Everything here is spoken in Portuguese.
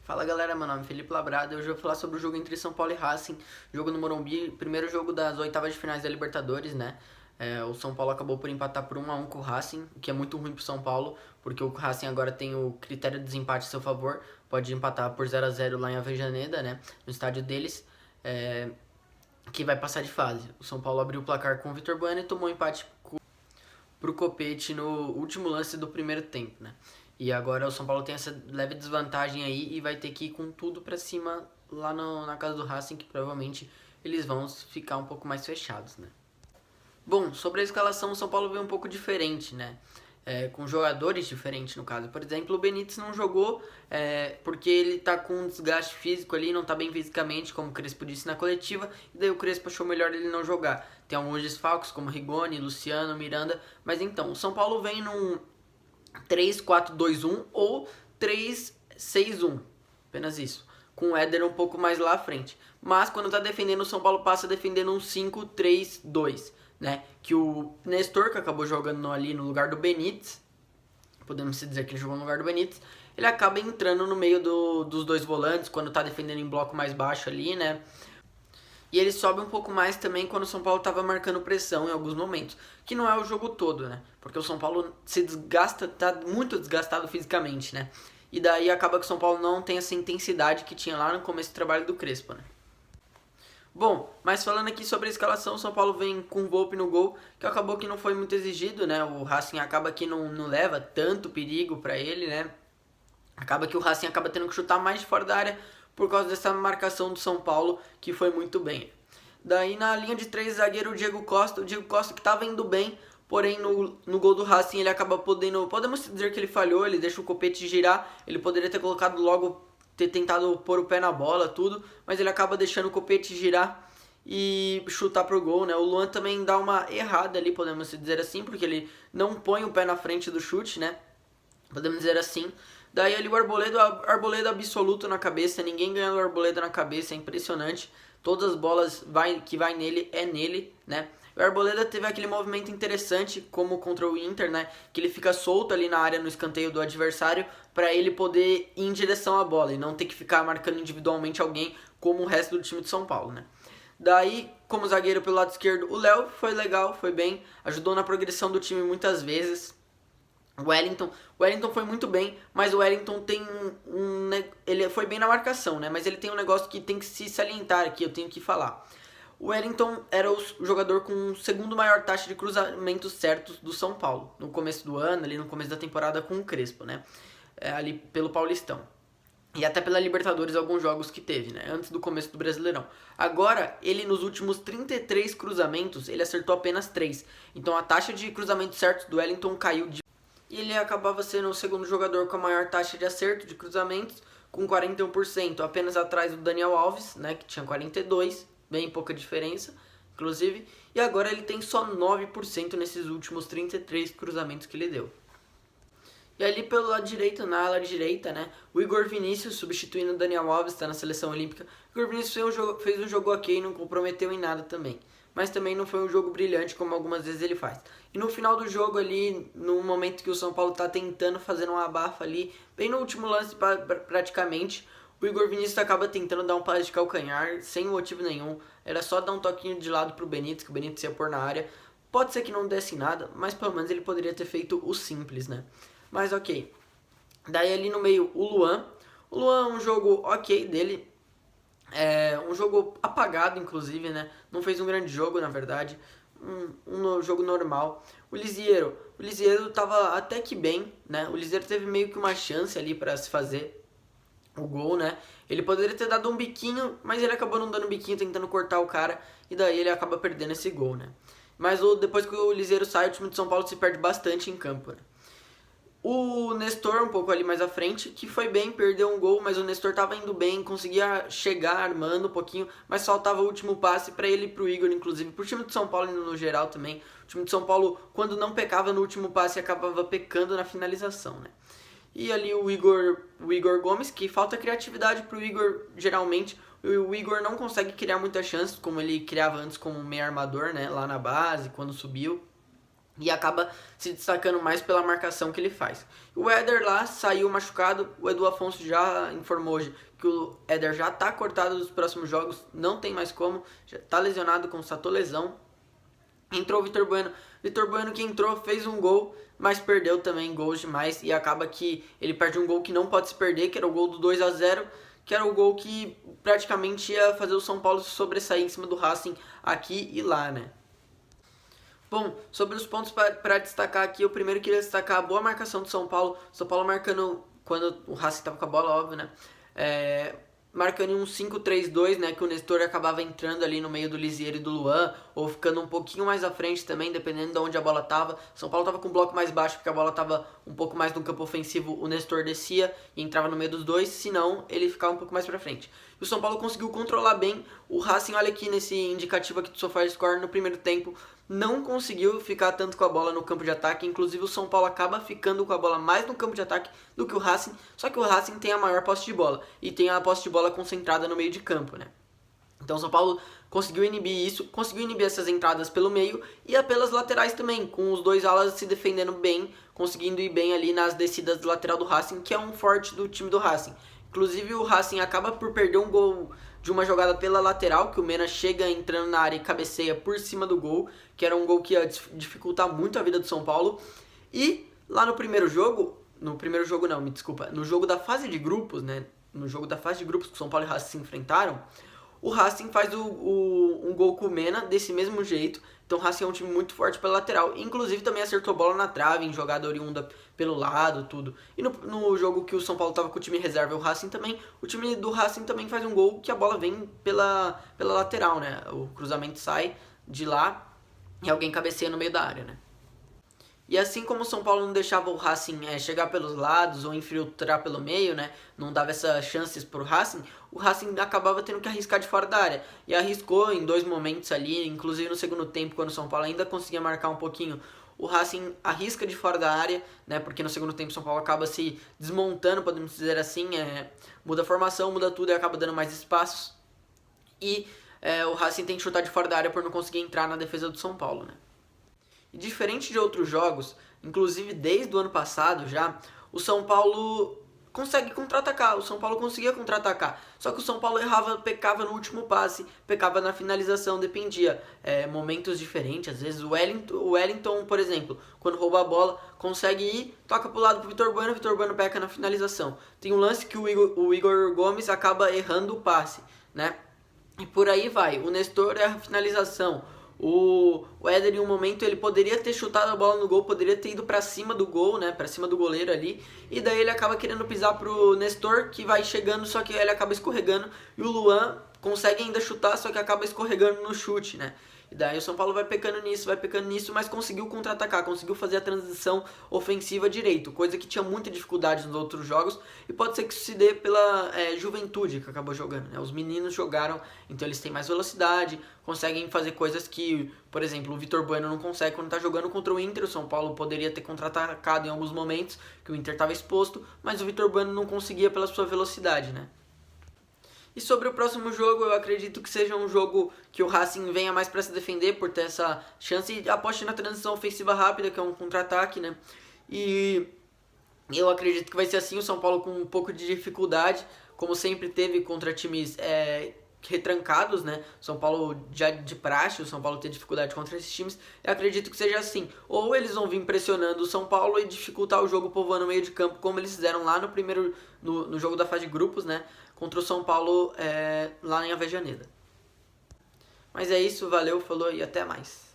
Fala galera, meu nome é Felipe Labrada. Hoje eu vou falar sobre o jogo entre São Paulo e Racing, jogo no Morumbi, primeiro jogo das oitavas de finais da Libertadores, né? O São Paulo acabou por empatar por 1 a 1 com o Racing, o que é muito ruim pro São Paulo, porque o Racing agora tem o critério de desempate a seu favor, pode empatar por 0 a 0 lá em Avejaneda, né? No estádio deles, que vai passar de fase. O São Paulo abriu o placar com o Vitor Bueno e tomou empate pro Copete no último lance do primeiro tempo, né? E agora o São Paulo tem essa leve desvantagem aí e vai ter que ir com tudo pra cima lá na casa do Racing, que provavelmente eles vão ficar um pouco mais fechados, né? Bom, sobre a escalação, o São Paulo veio um pouco diferente, né? Com jogadores diferentes no caso. Por exemplo, o Benítez não jogou porque ele tá com um desgaste físico ali, não tá bem fisicamente, como o Crespo disse na coletiva, e daí o Crespo achou melhor ele não jogar. Tem alguns desfalques como Rigoni, Luciano, Miranda, mas então, o São Paulo vem num 3-4-2-1 ou 3-6-1, apenas isso, com o Éder um pouco mais lá à frente. Mas quando tá defendendo, o São Paulo passa defendendo um 5-3-2, né? Que o Nestor, que acabou jogando ali no lugar do Benítez, podemos dizer que ele jogou no lugar do Benítez, ele acaba entrando no meio dos dois volantes, quando tá defendendo em bloco mais baixo ali, né? E ele sobe um pouco mais também quando o São Paulo estava marcando pressão em alguns momentos. Que não é o jogo todo, né? Porque o São Paulo se desgasta, tá muito desgastado fisicamente, né? E daí acaba que o São Paulo não tem essa intensidade que tinha lá no começo do trabalho do Crespo, né? Bom, mas falando aqui sobre a escalação, o São Paulo vem com o Volpi no gol, que acabou que não foi muito exigido, né? O Racing acaba que não leva tanto perigo para ele, né? Acaba que o Racing acaba tendo que chutar mais de fora da área por causa dessa marcação do São Paulo, que foi muito bem. Daí na linha de 3 zagueiro o Diego Costa que estava indo bem, porém no gol do Racing ele acaba podemos dizer que ele falhou, ele deixa o Copete girar, ele poderia ter colocado logo, ter tentado pôr o pé na bola, tudo, mas ele acaba deixando o Copete girar e chutar pro gol, né? O Luan também dá uma errada ali, podemos dizer assim, porque ele não põe o pé na frente do chute, né? Podemos dizer assim. Daí ali o Arboleda absoluto na cabeça, ninguém ganhando o Arboleda na cabeça, é impressionante. Todas as bolas que vai nele, é nele, né? O Arboleda teve aquele movimento interessante, como contra o Inter, né? Que ele fica solto ali na área, no escanteio do adversário, para ele poder ir em direção à bola e não ter que ficar marcando individualmente alguém, como o resto do time de São Paulo, né? Daí, como zagueiro pelo lado esquerdo, o Léo foi legal, foi bem, ajudou na progressão do time muitas vezes. O Wellington foi muito bem, mas o Wellington tem ele foi bem na marcação, né? Mas ele tem um negócio que tem que se salientar aqui, eu tenho que falar. O Wellington era o jogador com o segundo maior taxa de cruzamentos certos do São Paulo, no começo do ano, ali no começo da temporada com o Crespo, né? Ali pelo Paulistão. E até pela Libertadores, alguns jogos que teve, né? Antes do começo do Brasileirão. Agora, ele nos últimos 33 cruzamentos, ele acertou apenas 3. Então a taxa de cruzamentos certos do Wellington caiu de... E ele acabava sendo o segundo jogador com a maior taxa de acerto de cruzamentos, com 41%, apenas atrás do Daniel Alves, né, que tinha 42%, bem pouca diferença, inclusive. E agora ele tem só 9% nesses últimos 33 cruzamentos que ele deu. E ali pelo lado direito, na ala direita, né, o Igor Vinícius substituindo o Daniel Alves, está na seleção olímpica. O Igor Vinícius fez um jogo ok, não comprometeu em nada também. Mas também não foi um jogo brilhante como algumas vezes ele faz. E no final do jogo ali, no momento que o São Paulo está tentando fazer uma abafa ali, bem no último lance praticamente, o Igor Vinícius acaba tentando dar um passe de calcanhar, sem motivo nenhum. Era só dar um toquinho de lado pro Benítez, que o Benítez ia pôr na área. Pode ser que não desse nada, mas pelo menos ele poderia ter feito o simples, né? Mas ok. Daí ali no meio o Luan. O Luan, um jogo ok dele. Um jogo apagado, inclusive, né? Não fez um grande jogo, na verdade. Um jogo normal. O Lisieiro tava até que bem, né? O Lisieiro teve meio que uma chance ali para se fazer o gol, né? Ele poderia ter dado um biquinho, mas ele acabou não dando um biquinho, tentando cortar o cara. E daí ele acaba perdendo esse gol, né? Mas depois que o Lisieiro sai, o time de São Paulo se perde bastante em campo, né? O Nestor um pouco ali mais à frente, que foi bem, perdeu um gol, mas o Nestor tava indo bem, conseguia chegar armando um pouquinho, mas faltava o último passe para ele e pro Igor, inclusive, pro time de São Paulo no geral também. O time de São Paulo, quando não pecava no último passe, acabava pecando na finalização, né? E ali o Igor Gomes, que falta criatividade pro Igor geralmente. O Igor não consegue criar muitas chances, como ele criava antes como meio armador, né, lá na base, quando subiu. e acaba se destacando mais pela marcação que ele faz. O Éder lá saiu machucado, o Edu Afonso já informou hoje que o Éder já está cortado dos próximos jogos, não tem mais como, já está lesionado, constatou lesão. Entrou o Vitor Bueno que entrou, fez um gol, mas perdeu também gols demais e acaba que ele perde um gol que não pode se perder, que era o gol do 2-0, que era o gol que praticamente ia fazer o São Paulo sobressair em cima do Racing aqui e lá, né? Bom, sobre os pontos para destacar aqui, eu primeiro queria destacar a boa marcação do São Paulo. São Paulo marcando quando o Racing estava com a bola, óbvio, né? Marcando em um 5-3-2, né? Que o Nestor acabava entrando ali no meio do Lisiero e do Luan, ou ficando um pouquinho mais à frente também, dependendo de onde a bola estava. São Paulo estava com o bloco mais baixo, porque a bola estava um pouco mais no campo ofensivo, o Nestor descia e entrava no meio dos dois, senão ele ficava um pouco mais para frente. E o São Paulo conseguiu controlar bem. O Racing, olha aqui nesse indicativo aqui do SofaScore, no primeiro tempo, não conseguiu ficar tanto com a bola no campo de ataque. Inclusive o São Paulo acaba ficando com a bola mais no campo de ataque do que o Racing, só que o Racing tem a maior posse de bola e tem a posse de bola concentrada no meio de campo, né? Então o São Paulo conseguiu inibir isso, conseguiu inibir essas entradas pelo meio e pelas laterais também, com os dois alas se defendendo bem, conseguindo ir bem ali nas descidas do lateral do Racing, que é um forte do time do Racing. Inclusive o Racing acaba por perder um gol de uma jogada pela lateral, que o Mena chega entrando na área e cabeceia por cima do gol, que era um gol que ia dificultar muito a vida do São Paulo. E lá no primeiro jogo no jogo da fase de grupos, né? No jogo da fase de grupos que o São Paulo e o Racing se enfrentaram, o Racing faz um gol com o Mena desse mesmo jeito. Então o Racing é um time muito forte pela lateral. Inclusive também acertou bola na trave, em jogada oriunda pelo lado, tudo. E no jogo que o São Paulo tava com o time reserva, o Racing também, o time do Racing também faz um gol que a bola vem pela lateral, né? O cruzamento sai de lá e alguém cabeceia no meio da área, né? E assim como o São Paulo não deixava o Racing chegar pelos lados ou infiltrar pelo meio, né, não dava essas chances pro Racing, o Racing acabava tendo que arriscar de fora da área. E arriscou em dois momentos ali, inclusive no segundo tempo, quando o São Paulo ainda conseguia marcar um pouquinho. O Racing arrisca de fora da área, né, porque no segundo tempo o São Paulo acaba se desmontando, podemos dizer assim, muda a formação, muda tudo e acaba dando mais espaços. E o Racing tem que chutar de fora da área por não conseguir entrar na defesa do São Paulo, né. E diferente de outros jogos, inclusive desde o ano passado já, o São Paulo consegue contra-atacar, o São Paulo conseguia contra-atacar. Só que o São Paulo pecava no último passe, pecava na finalização, dependia. Momentos diferentes, às vezes o Wellington, por exemplo, quando rouba a bola, consegue ir, toca pro lado pro Vitor Bueno peca na finalização. Tem um lance que o Igor Gomes acaba errando o passe, né? E por aí vai, o Nestor erra a finalização. O Éder, em um momento, ele poderia ter chutado a bola no gol, poderia ter ido pra cima do gol, né, pra cima do goleiro ali, e daí ele acaba querendo pisar pro Nestor, que vai chegando, só que ele acaba escorregando, e o Luan consegue ainda chutar, só que acaba escorregando no chute, né. E daí o São Paulo vai pecando nisso, mas conseguiu contra-atacar, conseguiu fazer a transição ofensiva direito, coisa que tinha muita dificuldade nos outros jogos, e pode ser que isso se dê pela juventude que acabou jogando, né? Os meninos jogaram, então eles têm mais velocidade, conseguem fazer coisas que, por exemplo, o Vitor Bueno não consegue quando está jogando contra o Inter. O São Paulo poderia ter contra-atacado em alguns momentos, que o Inter estava exposto, mas o Vitor Bueno não conseguia pela sua velocidade, né? E sobre o próximo jogo, eu acredito que seja um jogo que o Racing venha mais para se defender, por ter essa chance, e aposte na transição ofensiva rápida, que é um contra-ataque, né? E eu acredito que vai ser assim, o São Paulo com um pouco de dificuldade, como sempre teve contra times retrancados, né? São Paulo já de praxe, o São Paulo tem dificuldade contra esses times. Eu acredito que seja assim. Ou eles vão vir pressionando o São Paulo e dificultar o jogo povoando o meio de campo, como eles fizeram lá no jogo da fase de grupos, né? Contra o São Paulo lá em Avejaneda. Mas é isso, valeu, falou e até mais.